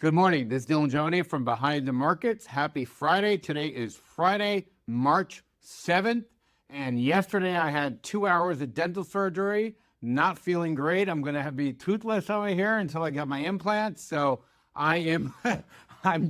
Good morning. This is Dylan Jovine from Behind the Markets. Happy Friday. Today is Friday, March 7th. And yesterday I had 2 hours of dental surgery. Not feeling great. I'm going to be toothless over here until I get my implants. So I'm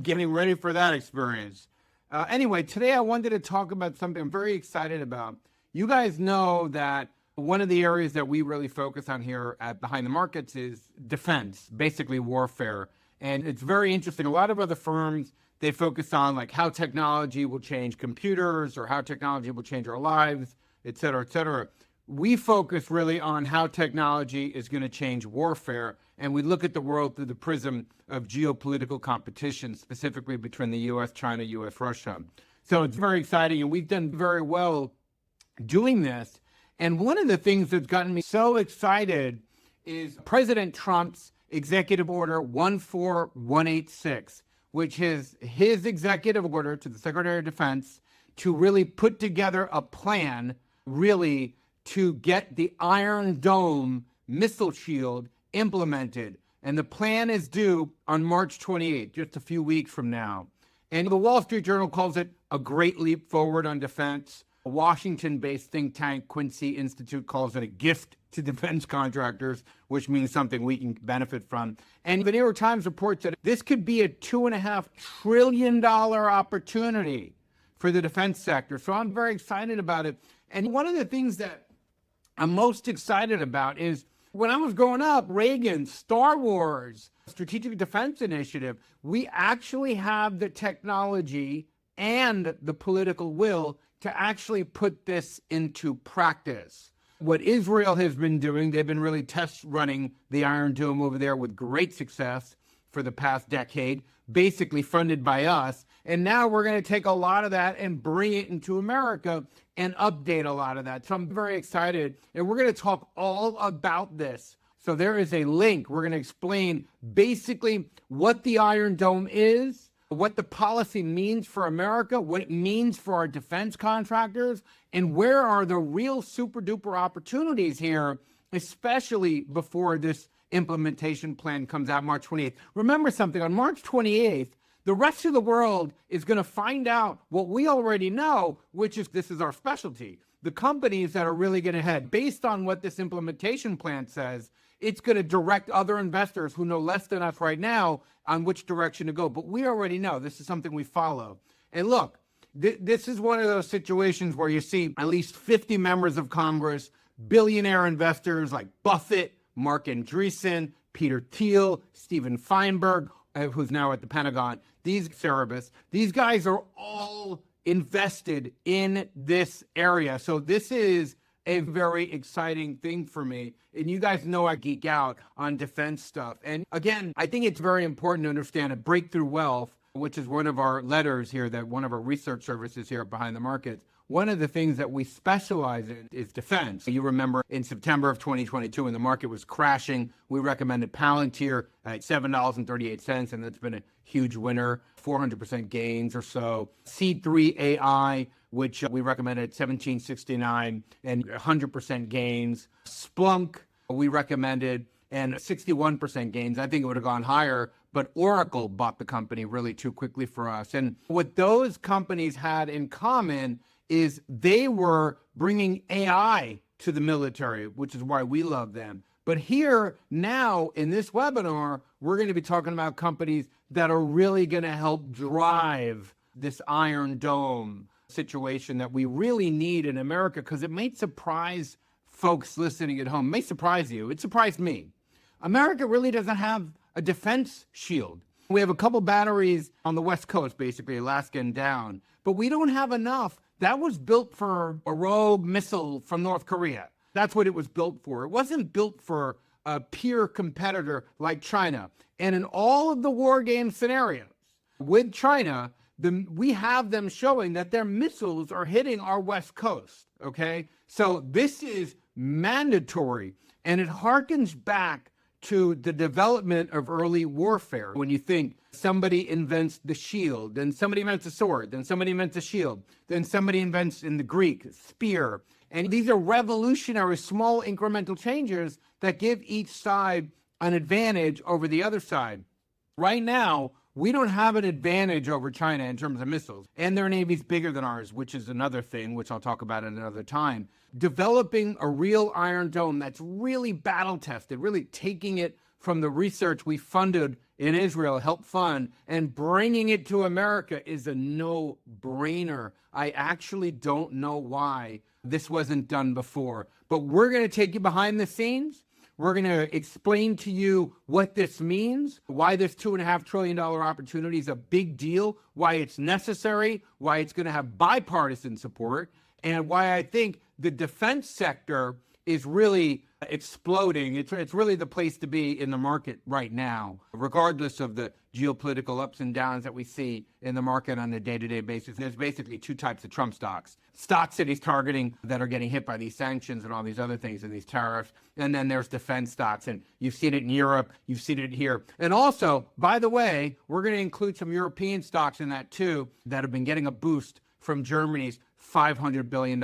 getting ready for that experience. Anyway, today I wanted to talk about something I'm very excited about. You guys know that one of the areas that we really focus on here at Behind the Markets is defense, basically warfare. And it's very interesting. A lot of other firms, they focus on like how technology will change computers or how technology will change our lives, et cetera, et cetera. We focus really on how technology is going to change warfare. And we look at the world through the prism of geopolitical competition, specifically between the U.S., China, U.S., Russia. So it's very exciting. And we've done very well doing this. And one of the things that's gotten me so excited is President Trump's Executive Order 14186, which is his executive order to the Secretary of Defense to really put together a plan really to get the Iron Dome missile shield implemented. And the plan is due on March 28th, just a few weeks from now. And the Wall Street Journal calls it a great leap forward on defense. A Washington-based think tank, Quincy Institute, calls it a gift to defense contractors, which means something we can benefit from. And the New York Times reports that this could be a $2.5 trillion opportunity for the defense sector. So I'm very excited about it. And one of the things that I'm most excited about is when I was growing up, Reagan, Star Wars, Strategic Defense Initiative, we actually have the technology and the political will to actually put this into practice. What Israel has been doing, they've been really test running the Iron Dome over there with great success for the past decade, basically funded by us. And now we're going to take a lot of that and bring it into America and update a lot of that. So I'm very excited. And we're going to talk all about this. So there is a link. We're going to explain basically what the Iron Dome is, what the policy means for America, what it means for our defense contractors, and where are the real super duper opportunities here, especially before this implementation plan comes out March 28th. Remember something, on March 28th, the rest of the world is going to find out what we already know, which is this is our specialty. The companies that are really going to head, based on what this implementation plan says, it's going to direct other investors who know less than us right now on which direction to go. But we already know this is something we follow. And look, this is one of those situations where you see at least 50 members of Congress, billionaire investors like Buffett, Mark Andreessen, Peter Thiel, Steven Feinberg, who's now at the Pentagon, these Cerebus, these guys are all invested in this area. So this is a very exciting thing for me. And you guys know I geek out on defense stuff. And again, I think it's very important to understand at Breakthrough Wealth, which is one of our letters here, that one of our research services here Behind the Markets. One of the things that we specialize in is defense. You remember in September of 2022 when the market was crashing, we recommended Palantir at $7.38, and that's been a huge winner, 400% gains or so. C3 AI, which we recommended at $17.69 and 100% gains. Splunk, we recommended, and 61% gains. I think it would have gone higher, but Oracle bought the company really too quickly for us. And what those companies had in common is they were bringing AI to the military, which is why we love them. But here, now, in this webinar, we're going to be talking about companies that are really going to help drive this Iron Dome situation that we really need in America, because it may surprise folks listening at home. It may surprise you. It surprised me. America really doesn't have a defense shield. We have a couple batteries on the West Coast, basically, Alaska and down, but we don't have enough. That was built for a rogue missile from North Korea. That's what it was built for. It wasn't built for a peer competitor like China. And in all of the war game scenarios with China, we have them showing that their missiles are hitting our West Coast, okay? So this is mandatory, and it harkens back to the development of early warfare. When you think somebody invents the shield, then somebody invents a sword, then somebody invents a shield, then somebody invents, in the Greek, spear. And these are revolutionary, small incremental changes that give each side an advantage over the other side. Right now, we don't have an advantage over China in terms of missiles, and their navy's bigger than ours, which is another thing, which I'll talk about at another time. Developing a real Iron Dome that's really battle tested, really taking it from the research we funded in Israel, helped fund, and bringing it to America is a no-brainer. I actually don't know why this wasn't done before, but we're going to take you behind the scenes. We're going to explain to you what this means, why this $2.5 trillion opportunity is a big deal, why it's necessary, why it's going to have bipartisan support, and why I think the defense sector is really exploding. It's really the place to be in the market right now, regardless of the geopolitical ups and downs that we see in the market on a day-to-day basis. There's basically two types of Trump stocks that he's targeting that are getting hit by these sanctions and all these other things and these tariffs. And then there's defense stocks. And you've seen it in Europe. You've seen it here. And also, by the way, we're going to include some European stocks in that too that have been getting a boost from Germany's $500 billion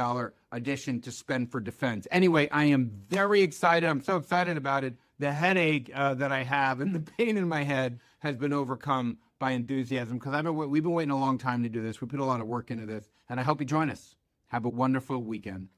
addition to spend for defense. Anyway, I am very excited. I'm so excited about it. The headache that I have and the pain in my head has been overcome by enthusiasm because we've been waiting a long time to do this. We put a lot of work into this, and I hope you join us. Have a wonderful weekend.